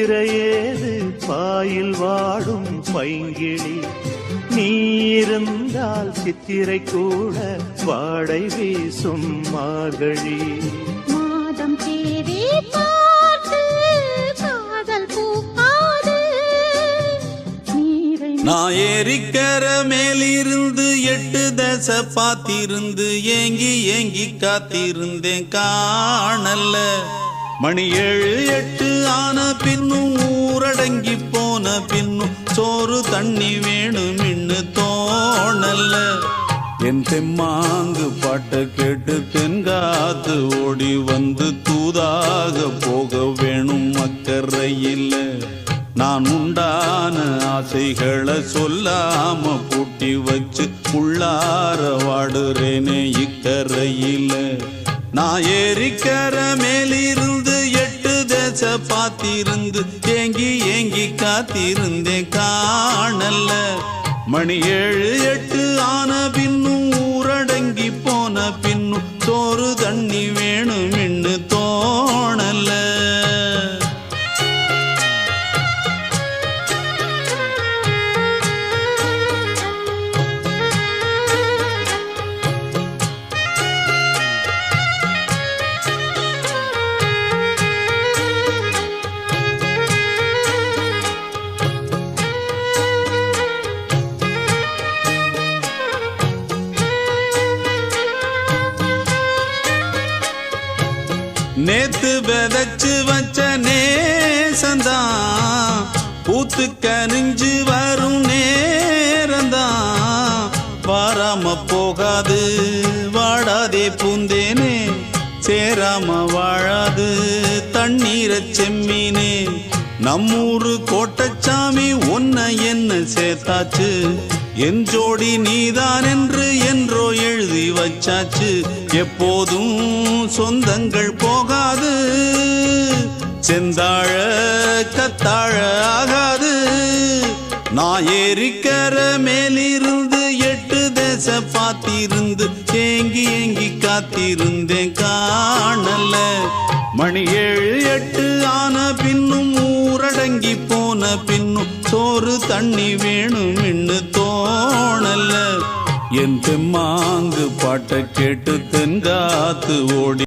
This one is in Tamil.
சித்திரையேது பாயில் வாடும் பைங்கிளி நீ இருந்தால் சித்திரை கூட வாடை வீசும் மார்கழி மாதம் தேடி பார்த்து காதல் பூக்காது நான் ஏரிக்கர மேலிருந்து 8 தசை பார்த்திருந்து ஏங்கி ஏங்கி காத்திருந்தேன் காணல்ல மணி 7 8 ஆன பின்னும் ஊரடங்கி போன பின்னும் சோறு தண்ணி வேணும் இன்னு தோணல்ல என் தெம்மாங்கு பாட்டை கேட்டு தென்காத்து ஓடி வந்து தூதாக போக வேணும் அக்கறையில் நான் உண்டான ஆசைகளை சொல்லாம பூட்டி வச்சு உள்ளார வாடுறேனே இக்கரையில் நான் ஏரிக்கர மேலிருந்து 8 தசை பார்த்திருந்து ஏங்கி ஏங்கி காத்திருந்தேன் காணல்ல மணி 7 8 ஆன பின்னும் ஊரடங்கி போன பின்னும் சோறு தண்ணி வேணும் இன்னு தோணல்ல நேத்து விதைச்சு வச்ச நேசந்தான் பூத்து கனிஞ்சு வரும் நேரந்தான் வாராம போகாது வாடாதே பூந்தேனே சேராம வாழாது தண்ணீரை செம்மீனே நம்மூரு கோட்டச்சாமி ஒன்ன என்ன சேர்த்தாச்சு என் ஜோடி நீதான் என்று என்றோ எழுதி வச்சாச்சு எப்போதும் சொந்தங்கள் போகாது செந்தாழ கத்தாழ ஆகாது நான் ஏரிக்கர மேலிருந்து 8 தசை பார்த்திருந்து ஏங்கி ஏங்கி காத்திருந்தேன் காணல்ல மணி 7 8 ஆன பின்னும் ஊரடங்கி போன பின்னும் சோறு தண்ணி வேணும் இன்னு தோணல்ல என் தெம்மாங்கு பாட்டை கேட்டு தென்காத்து ஓடி